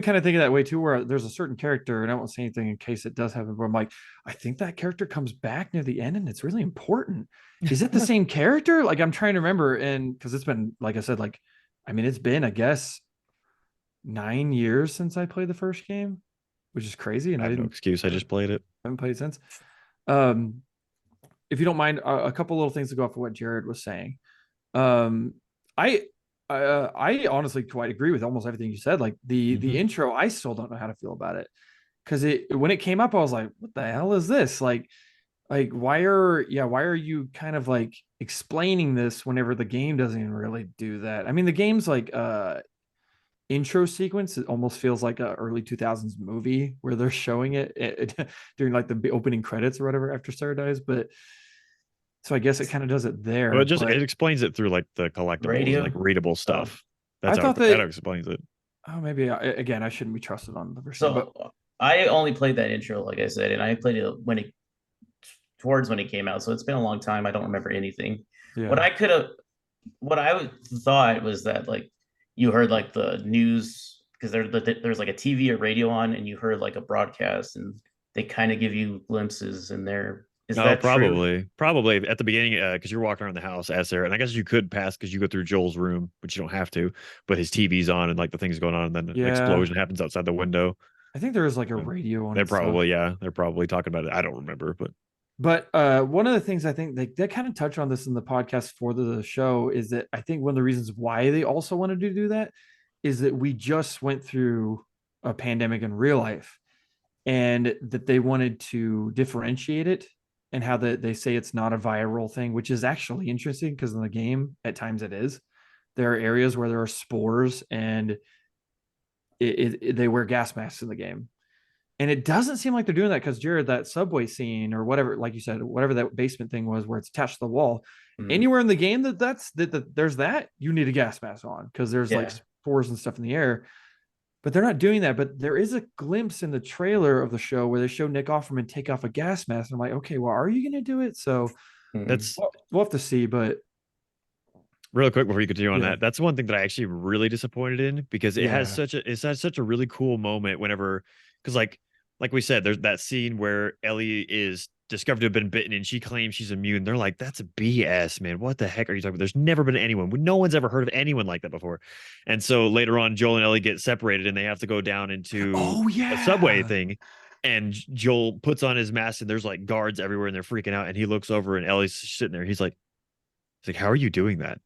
kind of thinking that way too, where there's a certain character, and I won't say anything in case it does happen, but I'm like, I think that character comes back near the end and it's really important. Is it the same character? Like, I'm trying to remember, and because it's been, like I said, like, I mean, it's been, I guess, 9 years since I played the first game, which is crazy. And I I have no didn't excuse. I just played it. haven't played since. If you don't mind, a couple little things to go off of what Jared was saying. Um, I I honestly quite agree with almost everything you said. Like the intro, I still don't know how to feel about it, because when it came up, I was like, what the hell is this? Like why are you kind of like explaining this whenever the game doesn't even really do that? I mean, the game's like intro sequence, it almost feels like a early 2000s movie where they're showing it during like the opening credits or whatever after Sarah dies. But so I guess it kind of does it there. Well, it explains it through like the collectibles, Radio? like readable stuff. That's I how thought that that explains it. oh, maybe again, I shouldn't be trusted on the version. So I only played that intro, like I said, and I played it when it came out. So it's been a long time. I don't remember anything. Yeah. What I thought was that like you heard like the news, because there's like a TV or radio on, and you heard like a broadcast, and they kind of give you glimpses in there. Is that true? Probably at the beginning, because you're walking around the house as Sarah, and I guess you could pass because you go through Joel's room, but you don't have to. But his TV's on, and like the thing's going on, and then an explosion happens outside the window. I think there is like a radio on. They're probably talking about it. I don't remember, but one of the things I think they kind of touch on this in the podcast for the show is that I think one of the reasons why they also wanted to do that is that we just went through a pandemic in real life, and that they wanted to differentiate it, and how they say it's not a viral thing, which is actually interesting because in the game at times it is. There are areas where there are spores, and they wear gas masks in the game. And it doesn't seem like they're doing that because Jared, that subway scene or whatever, like you said, whatever that basement thing was where it's attached to the wall, anywhere in the game there's that, you need a gas mask on because there's like spores and stuff in the air. But they're not doing that. But there is a glimpse in the trailer of the show where they show Nick Offerman take off a gas mask. And I'm like, okay, well, are you going to do it? So we'll have to see. But real quick before you continue on that's one thing that I actually really disappointed in, because it has such a really cool moment whenever, because like we said, there's that scene where Ellie is discovered to have been bitten and she claims she's immune. They're like, that's a BS, man. What the heck are you talking about? There's never been anyone. No one's ever heard of anyone like that before. And so later on, Joel and Ellie get separated and they have to go down into a subway thing. And Joel puts on his mask and there's like guards everywhere and they're freaking out. And he looks over and Ellie's sitting there. He's like, how are you doing that?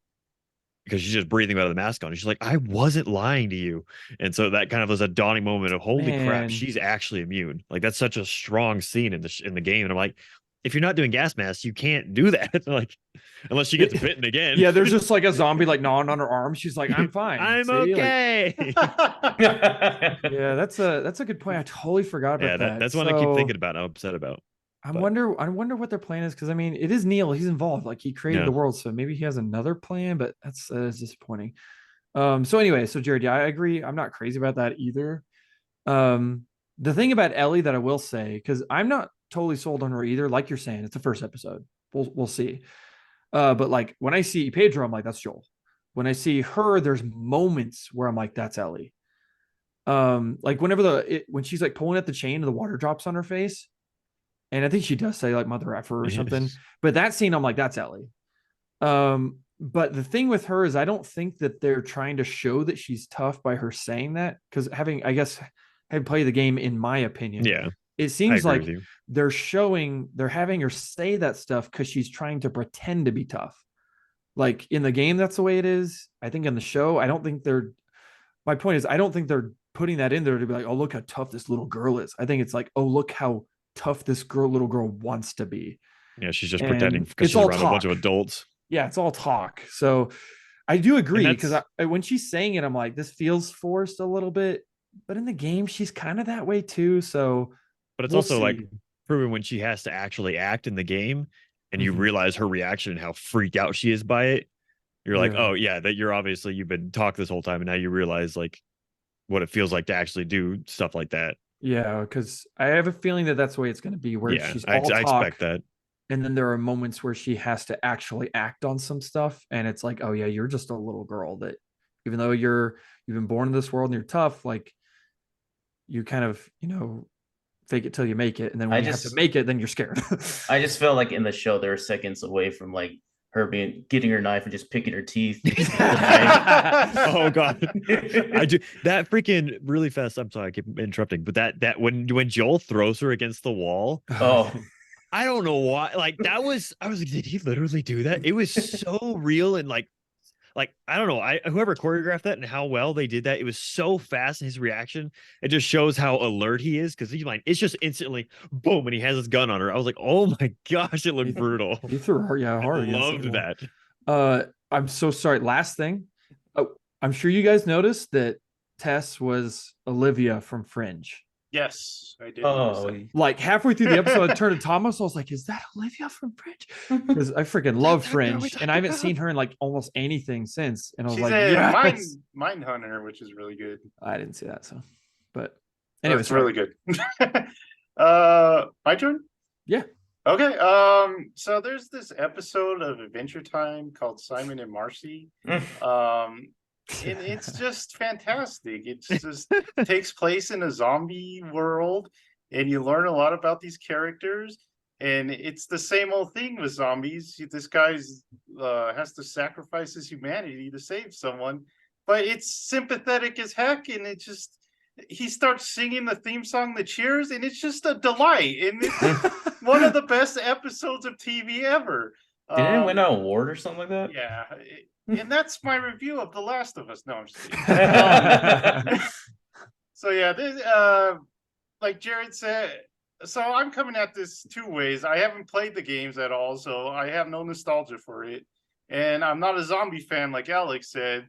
Because she's just breathing out of the mask on. And she's like, I wasn't lying to you. And so that kind of was a dawning moment of holy crap, she's actually immune. Like that's such a strong scene in the game. And I'm like, if you're not doing gas masks, you can't do that. Like, unless she gets bitten again. Yeah, there's just like a zombie like gnawing on her arm. She's like, I'm fine. I'm okay. Yeah, that's a good point. I totally forgot about that. That's one I keep thinking about. I'm upset about. I wonder what their plan is, because I mean, it is Neil. He's involved. Like he created the world, so maybe he has another plan. But that's disappointing. So anyway, so Jared, I agree. I'm not crazy about that either. The thing about Ellie that I will say, because I'm not totally sold on her either. Like you're saying, it's the first episode. We'll see. But like when I see Pedro, I'm like, that's Joel. When I see her, there's moments where I'm like, that's Ellie. Like whenever when she's like pulling at the chain and the water drops on her face. And I think she does say like mother effer or something. But that scene, I'm like, that's Ellie. But the thing with her is I don't think that they're trying to show that she's tough by her saying that. Because having played the game, in my opinion, it I seems agree like with you. they're having her say that stuff because she's trying to pretend to be tough. Like in the game, that's the way it is. I think in the show, I don't think they're. My point is, I don't think they're putting that in there to be like, oh, look how tough this little girl is. I think it's like, oh, look how tough this little girl wants to be. Yeah, she's just pretending And because it's she's all around a bunch of talk. adults. Yeah, it's all talk. So I do agree because that's- when she's saying it, I'm like, this feels forced a little bit. But in the game, she's kind of that way too. So But it's we'll also like see. proven when she has to actually act in the game and you Mhm. realize her reaction and how freaked out she is by it. You're like, Yeah. oh yeah, that you've been talked this whole time, and now you realize like what it feels like to actually do stuff like that. Yeah, because I have a feeling that that's the way it's going to be, where Yeah, she's I all talk, expect that. and then there are moments where she has to actually act on some stuff, and it's like, oh yeah, you're just a little girl that, even though you've been born in this world and you're tough, like you kind of fake it till you make it, and then when I you have to just make it, then you're scared. I just felt like in the show they were seconds away from like her getting her knife and just picking her teeth. Oh god, I do that freaking really fast. I'm sorry, I keep interrupting, but that when Joel throws her against the wall, Oh, I don't know why. Like I was like, did he literally do that? It was so real and like I don't know. Whoever choreographed that and how well they did that, it was so fast in his reaction. It just shows how alert he is because he's like, it's just instantly boom, and he has his gun on her. I was like, oh my gosh, it looked brutal. You threw her, yeah, I hard. loved that. I'm so sorry. Last thing, oh, I'm sure you guys noticed that Tess was Olivia from Fringe. Yes, I did. oh, Like halfway through the episode, I turned to Thomas. I was like, "Is that Olivia from Fringe?" Because I freaking love That girl we Fringe, talked and I haven't about. seen her in like almost anything since. And I was She's like, a "Yes." Mind Hunter, which is really good. I didn't see that, so. But Anyway, anyway, it's really good. My turn. Yeah. Okay. So there's this episode of Adventure Time called Simon and Marcy. And it's just fantastic. It's just takes place in a zombie world, and you learn a lot about these characters. And it's the same old thing with zombies. This guy's has to sacrifice his humanity to save someone, but it's sympathetic as heck, and it just he starts singing the theme song, the Cheers, and it's just a delight. And it's one of the best episodes of TV ever. didn't it win an award or something like that? Yeah. And that's my review of The Last of Us. No, I'm just kidding. So yeah, this like Jared said, so I'm coming at this two ways. I haven't played the games at all, so I have no nostalgia for it. And I'm not a zombie fan like Alex said,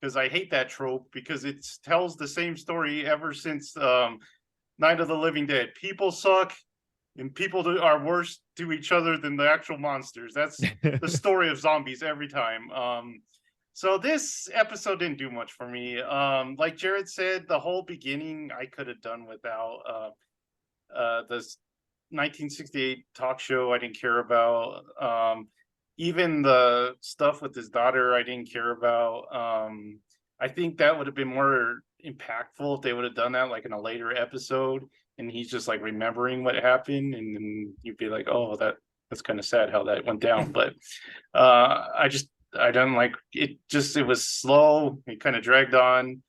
because I hate that trope because it tells the same story ever since Night of the Living Dead. People suck, and people are worse to each other than the actual monsters. That's the story of zombies every time. So this episode didn't do much for me. Like Jared said, the whole beginning I could have done without. This 1968 talk show I didn't care about. Even the stuff with his daughter I didn't care about. I think that would have been more impactful if they would have done that like in a later episode, and he's just like remembering what happened, and then you'd be like, oh, that's kind of sad how that went down. But I don't like it. Just it was slow. It kind of dragged on.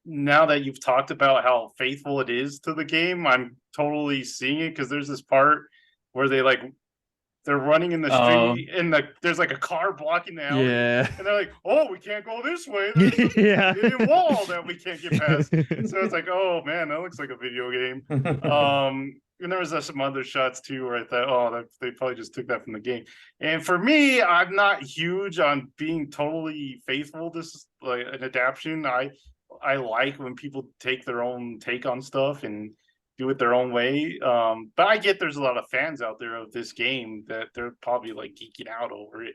Now that you've talked about how faithful it is to the game, I'm totally seeing it because there's this part where they're running in the street and there's like a car blocking the alley. Yeah. And they're like, oh, we can't go this way. There's a Yeah. hidden wall that we can't get past. So it's like, oh man, that looks like a video game. And there was some other shots too where I thought, oh, they probably just took that from the game. And for me, I'm not huge on being totally faithful to like an adaptation. I like when people take their own take on stuff and do it their own way. But I get there's a lot of fans out there of this game that they're probably like geeking out over it.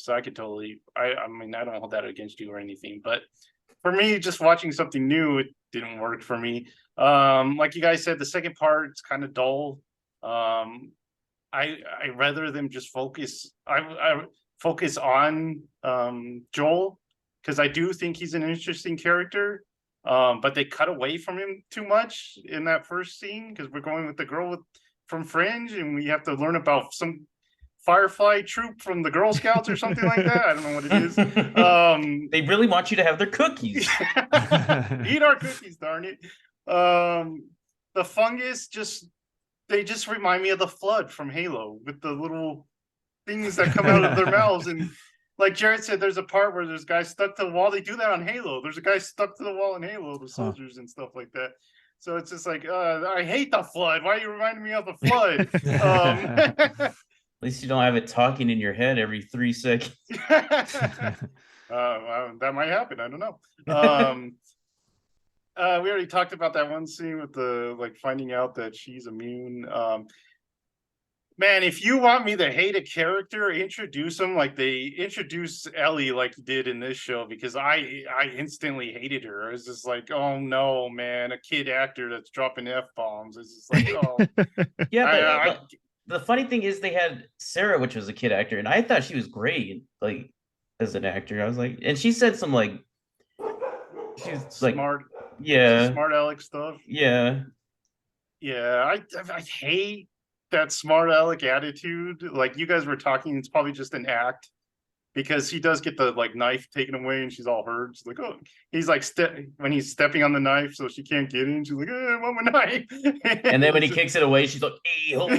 So I could totally, I mean, I don't hold that against you or anything, but for me, just watching something new, it didn't work for me. Like you guys said, the second part, it's kind of dull. I rather them just focus. I focus on Joel, because I do think he's an interesting character. But they cut away from him too much in that first scene because we're going with the girl from Fringe, and we have to learn about some Firefly troop from the Girl Scouts or something like that. I don't know what it is. They really want you to have their cookies. Eat our cookies, darn it. the fungus they just remind me of the Flood from Halo with the little things that come out of their mouths. And like Jared said, there's a part where there's guys stuck to the wall. They do that on Halo. There's a guy stuck to the wall in Halo, the soldiers and stuff like that. So it's just like, I hate the Flood. Why are you reminding me of the Flood? At least you don't have it talking in your head every 3 seconds. Well, that might happen. I don't know. We already talked about that one scene with the like finding out that she's immune. Man, if you want me to hate a character, introduce them like they introduced Ellie like you did in this show, because I instantly hated her. I was just like, oh no, man, a kid actor that's dropping F-bombs. It's just like, oh. Yeah, the funny thing is they had Sarah, which was a kid actor, and I thought she was great, like, as an actor. I was like, and she said some like, she's like, smart, yeah, smart Alex stuff. Yeah. I hate that smart aleck attitude. Like you guys were talking, it's probably just an act, because he does get the like knife taken away and she's all hurt. She's like, oh, he's like when he's stepping on the knife so she can't get in, she's like, I want my knife. And then when he kicks it away, she's like, a-hole.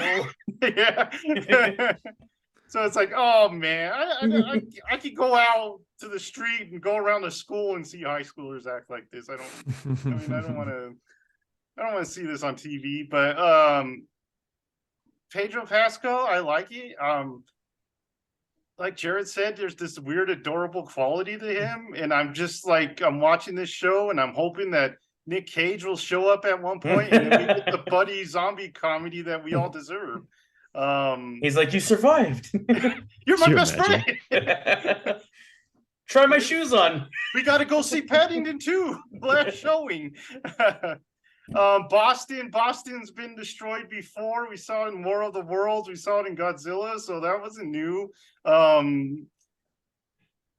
Yeah. So it's like, oh man, I could go out to the street and go around the school and see high schoolers act like this. I don't want to see this on TV. But Pedro Pascal, I like it. Like Jared said, there's this weird, adorable quality to him, and I'm just like, I'm watching this show, and I'm hoping that Nick Cage will show up at one point, and we get the buddy zombie comedy that we all deserve. He's like, you survived. You're my best friend. Try my shoes on. We got to go see Paddington 2 last showing. Boston's been destroyed before. We saw it in War of the Worlds. We saw it in Godzilla, so that wasn't new.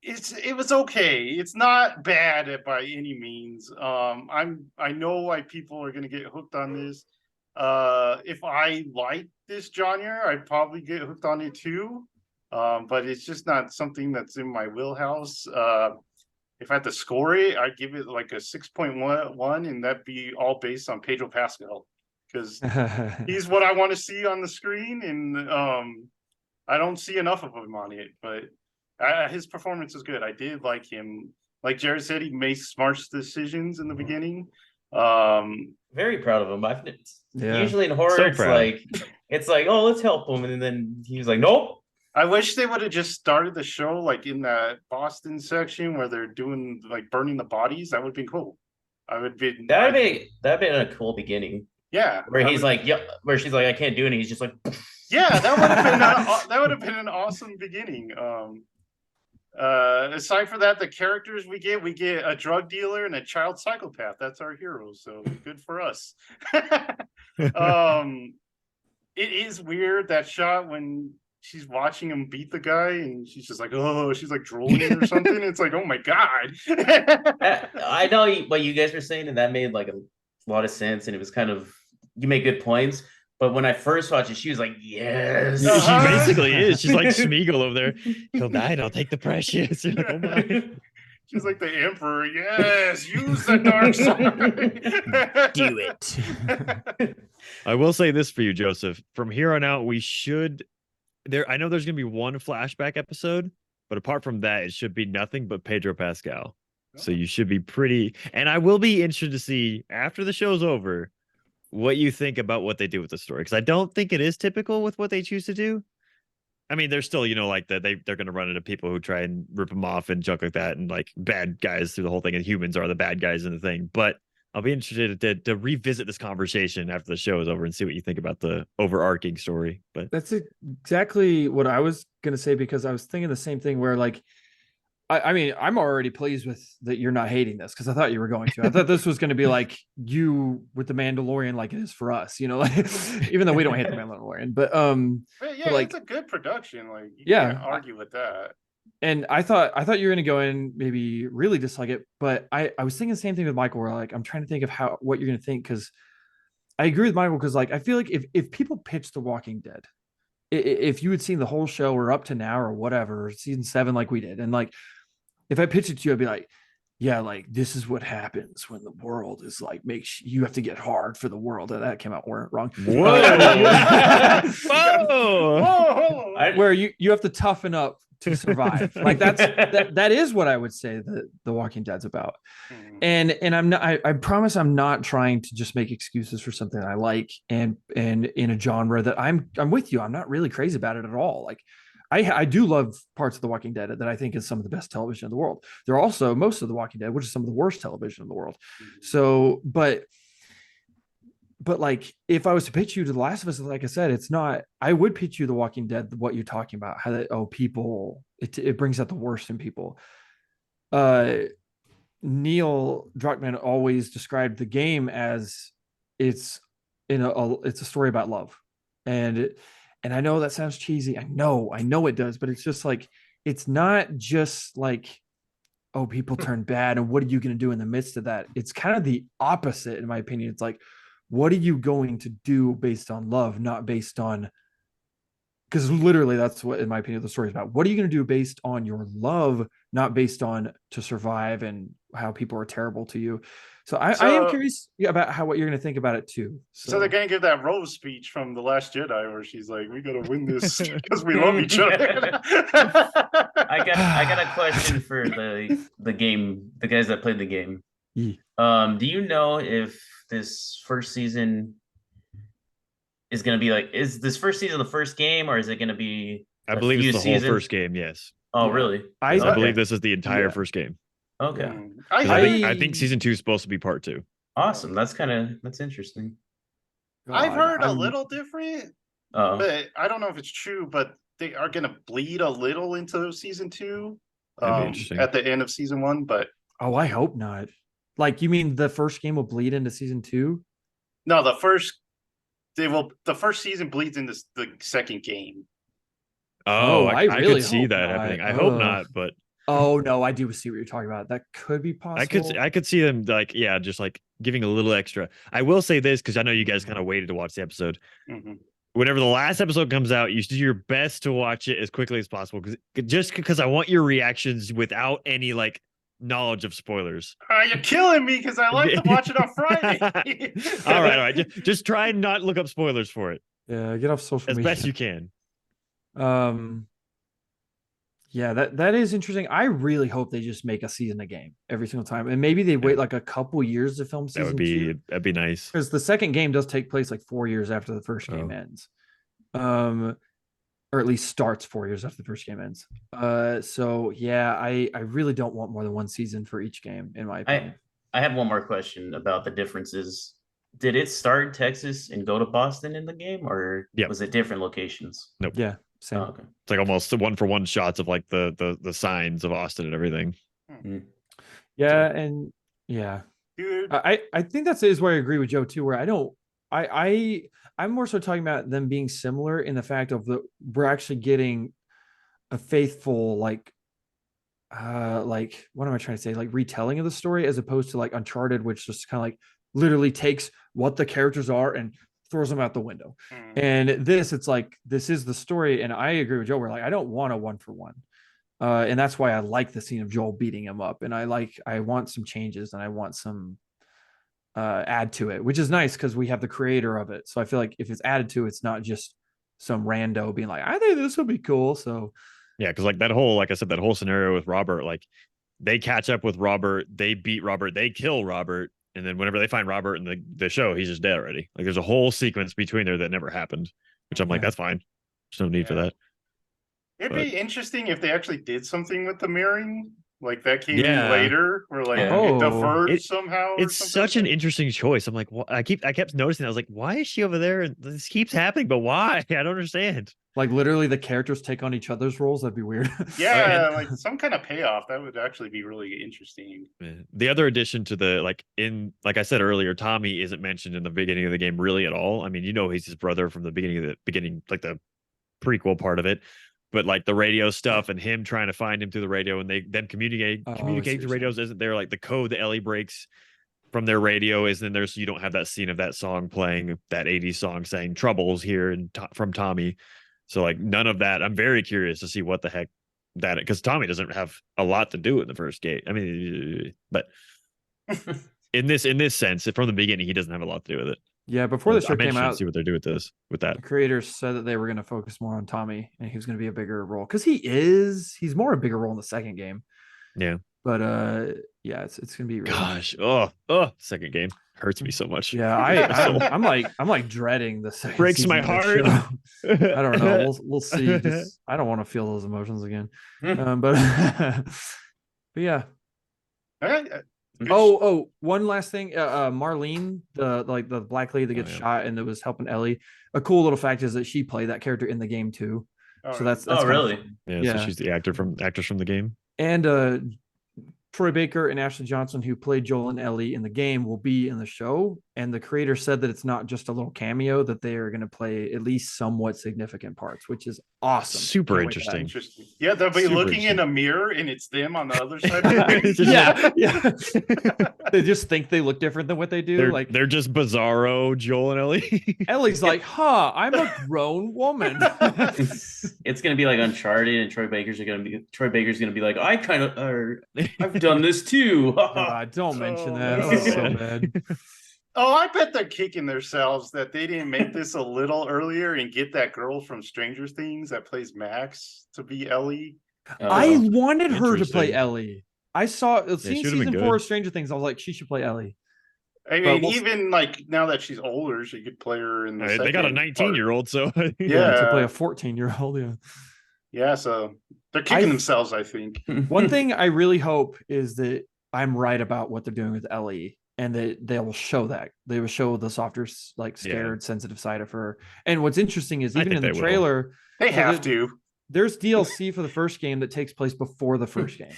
It was okay. It's not bad by any means. I know why people are gonna get hooked on this. If I like this genre, I'd probably get hooked on it too. But it's just not something that's in my wheelhouse. If I had to score it, I'd give it like a 6.1, and that'd be all based on Pedro Pascal, because he's what I want to see on the screen, and I don't see enough of him on it. But his performance is good. I did like him. Like Jared said, he makes smart decisions in the beginning. Very proud of him. Usually in horror, it's like, oh, let's help him, and then he was like, nope. I wish they would have just started the show like in that Boston section where they're doing like burning the bodies. That would have been cool. That'd been a cool beginning. Yeah, where he's like, yeah, where she's like, I can't do it. And he's just like, yeah, that would have been an awesome beginning. Aside from that, the characters we get a drug dealer and a child psychopath. That's our heroes. So good for us. It is weird, that shot when she's watching him beat the guy and she's just like, oh, she's like drooling or something. It's like, oh my God. I know what you guys were saying, and that made like a lot of sense, and it was kind of, you make good points. But when I first watched it, she was like, yes. She basically is. She's like Smeagol over there. He'll die and I'll take the precious. You're like, oh my. She's like the emperor. Yes, use the dark side. Do it. I will say this for you, Joseph. From here on out, we should... I know there's going to be one flashback episode, but apart from that, it should be nothing but Pedro Pascal. Oh. So you should be pretty... And I will be interested to see, after the show's over, what you think about what they do with the story, because I don't think it is typical with what they choose to do. I mean, they're still, like that they're going to run into people who try and rip them off and junk like that, and like bad guys through the whole thing, and humans are the bad guys in the thing. But I'll be interested to revisit this conversation after the show is over and see what you think about the overarching story. But that's exactly what I was going to say, because I was thinking the same thing where, like, I mean, I'm already pleased with that you're not hating this, because I thought you were going to. I thought this was going to be like you with the Mandalorian, like it is for us, like, even though we don't hate the Mandalorian, but it's a good production. Like, you can't argue with that. And I thought you were going to go in maybe really dislike it, but I was thinking the same thing with Michael, where like I'm trying to think of what you're going to think, because I agree with Michael, because like I feel like if people pitch The Walking Dead, if you had seen the whole show or up to now or whatever, season 7 like we did, and like if I pitched it to you, I'd be like, yeah, like this is what happens when the world is like makes you have to get hard for the world. That came out wrong. Whoa. Whoa, Whoa. Where you have to toughen up to survive. Like that is what I would say that The Walking Dead's about. And I'm not I promise I'm not trying to just make excuses for something I like and in a genre that I'm with you. I'm not really crazy about it at all. Like I do love parts of The Walking Dead that I think is some of the best television in the world. There are also most of The Walking Dead, which is some of the worst television in the world. So, but like if I was to pitch you to The Last of Us, like I said, it's not. I would pitch you The Walking Dead, what you're talking about, how that people it brings out the worst in people. Neil Druckmann always described the game as it's it's a story about love, and and I know that sounds cheesy. I know it does, but it's just like it's not just like, oh, people turn bad and what are you going to do in the midst of that? It's kind of the opposite, in my opinion. It's like, what are you going to do based on love, not based on, because literally that's what, in my opinion, the story is about. What are you going to do based on your love, not based on to survive and how people are terrible to you? So I am curious about what you're going to think about it too. So they're gonna give that Rose speech from The Last Jedi where she's like, "We gotta win this because we love each other." I got a question for the game, the guys that played the game. Yeah. Do you know if this first season is gonna be like, is this first season the first game, or is it gonna be I a believe few it's the whole seasons? first game, yes. Oh, Yeah. really? I Okay. believe this is the entire Yeah. first game. Okay. Yeah. 'Cause I think season 2 is supposed to be part 2. Awesome. That's interesting. I've God, heard a little different, Oh, but I don't know if it's true. But they are gonna bleed a little into season 2, That'd be interesting. at the end of season 1. But Oh, I hope not. Like, you mean the first game will bleed into season 2? no, the first season bleeds into the second game. Oh, I I really could see hope that not. happening. I hope Ugh. not, but Oh no, I do see what you're talking about. That could be possible. I could see them like, yeah, just like giving a little extra. I will say this because I know you guys kind of waited to watch the episode. Whenever the last episode comes out, you should do your best to watch it as quickly as possible, because I want your reactions without any like knowledge of spoilers. You're killing me because I like to watch it on Friday. all right. Just try and not look up spoilers for it. Yeah, get off social as media best you can. Yeah, that is interesting. I really hope they just make a season a game every single time, and maybe they wait like a couple years to film season that'd be nice, because the second game does take place like 4 years after the first game ends, or at least starts 4 years after the first game ends. So yeah, I really don't want more than one season for each game, in my opinion. I have one more question about the differences. Did it start in Texas and go to Boston in the game, or was it different locations? Nope. Yeah, same. Oh, okay. It's like almost 1-for-1 shots of like the signs of Austin and everything. Yeah, and yeah, dude, I think that is where I agree with Joe too. Where I'm more so talking about them being similar in the fact of we're actually getting a faithful like what am I trying to say, like retelling of the story, as opposed to like Uncharted, which just kind of like literally takes what the characters are and throws them out the window. And it's like, this is the story. And I agree with Joe. We're like, I don't want a 1-for-1. And that's why I like the scene of Joel beating him up. And I want some changes and I want some add to it, which is nice because we have the creator of it. So I feel like if it's added to, it's not just some rando being like, I think this would be cool. So yeah, because like that whole, like I said, that whole scenario with Robert, like they catch up with Robert, they beat Robert, they kill Robert, and then whenever they find Robert in the show, he's just dead already. Like there's a whole sequence between there that never happened, which I'm like, that's fine. There's no need for that. It'd be interesting if they actually did something with the mirroring, like that came in later, where like it deferred somehow. It's such an interesting choice. I'm like, well, I kept noticing. I was like, why is she over there? And this keeps happening, but why? I don't understand. Like literally the characters take on each other's roles. That'd be weird. Yeah, like some kind of payoff. That would actually be really interesting. The other addition to like I said earlier, Tommy isn't mentioned in the beginning of the game really at all. I mean, he's his brother from the beginning, like the prequel part of it. But like the radio stuff and him trying to find him through the radio and them communicating through radios isn't there. Like the code that Ellie breaks from their radio isn't there, so you don't have that scene of that song playing, that 80s song saying "Troubles" here and from Tommy. So like none of that. I'm very curious to see what the heck that because Tommy doesn't have a lot to do in the first game. I mean, but in this sense, from the beginning, he doesn't have a lot to do with it. Yeah, before the So show I'm came interested to out, see what they do with this, with that. the creators said that they were going to focus more on Tommy and he was going to be a bigger role because he's more a bigger role in the second game. Yeah. But yeah, it's going to be really Gosh, second game hurts me so much. Yeah, I'm like dreading the second Breaks season my of that heart. show. I don't know. We'll see. Just I don't want to feel those emotions again. But but yeah. All right. One last thing. Marlene, the black lady that gets yeah. shot and that was helping Ellie. A cool little fact is that she played that character in the game too. So that's kinda really? fun. Yeah, so she's the actress from the game. And Troy Baker and Ashley Johnson, who played Joel and Ellie in the game, will be in the show. And the creator said that it's not just a little cameo, that they are going to play at least somewhat significant parts, which is awesome. Super Can't wait for that. interesting. Yeah, they'll be Super looking in interesting. a mirror and it's them on the other side. Of the Yeah. They just think they look different than what they do. They're just bizarro Joel and Ellie. Ellie's like, I'm a grown woman. It's gonna be like Uncharted, and Troy Baker's gonna be like, I've done this too. Don't mention that. Oh, That was so bad. Oh, I bet they're kicking themselves that they didn't make this a little earlier and get that girl from Stranger Things that plays Max to be Ellie. I wanted her to play Interesting. Ellie. I saw she would've season been 4 good. of Stranger Things. I was like, she should play Ellie. I But mean, we'll- even like now that she's older, she could play her in the. They got a second 19-year-old, so Yeah, to play Yeah. a 14-year-old. Yeah. Yeah, so they're kicking themselves, I think. One thing I really hope is that I'm right about what they're doing with Ellie, and that they will show that. They will show the softer, like scared, sensitive side of her. And what's interesting is I even in think the they will. trailer, They So have the- to. there's DLC for the first game that takes place before the first game.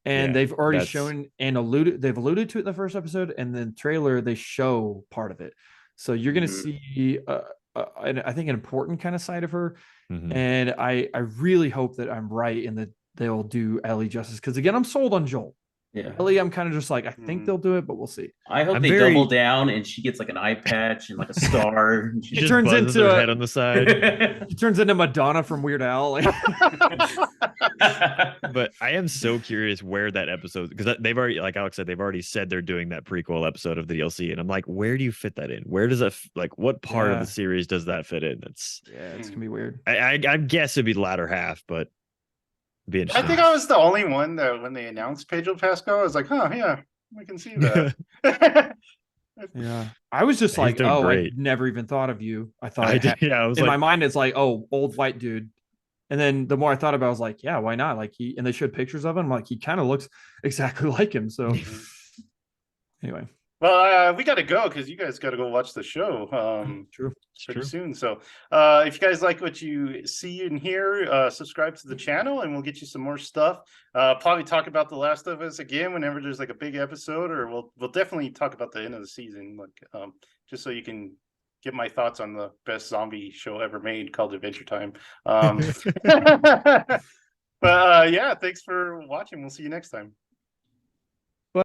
And Yeah, they've already that's- shown and alluded to it in the first episode, and then trailer they show part of it. So you're going to see, I think, an important kind of side of her. Mhm. And I really hope that I'm right and that they'll do Ellie justice. Because again, I'm sold on Joel. Yeah. Ellie, I'm kind of just like, I think Mhm. they'll do it, but we'll see. I hope I'm they very- double down and she gets like an eye patch and like a star. And She she just turns buzzes into her a- head on the side. She turns into Madonna from Weird Al. Like, But I am so curious where that episode, because they've already, like Alex said, they've already said they're doing that prequel episode of the DLC, and I'm like, where do you fit that in? Where does that like what part of Yeah. the series does that fit in? That's yeah, it's gonna be weird. I guess it'd be the latter half, but it'd be I interesting. think I was the only one that when they announced Pedro Pascal, I was like, yeah, we can see that. Yeah, I was just He's like, doing I great. never even thought of you. I thought I did, yeah, I was in like, my mind, it's like, oh, old white dude. And then the more I thought about it, I was like, yeah, why not? Like and they showed pictures of him. Like he kind of looks exactly like him. So anyway, Well, we got to go because you guys got to go watch the show true. pretty true. soon. So if you guys like what you see and hear, subscribe to the channel and we'll get you some more stuff. Probably talk about The Last of Us again whenever there's like a big episode, or we'll definitely talk about the end of the season, like just so you can get my thoughts on the best zombie show ever made called Adventure Time. But yeah, thanks for watching. We'll see you next time.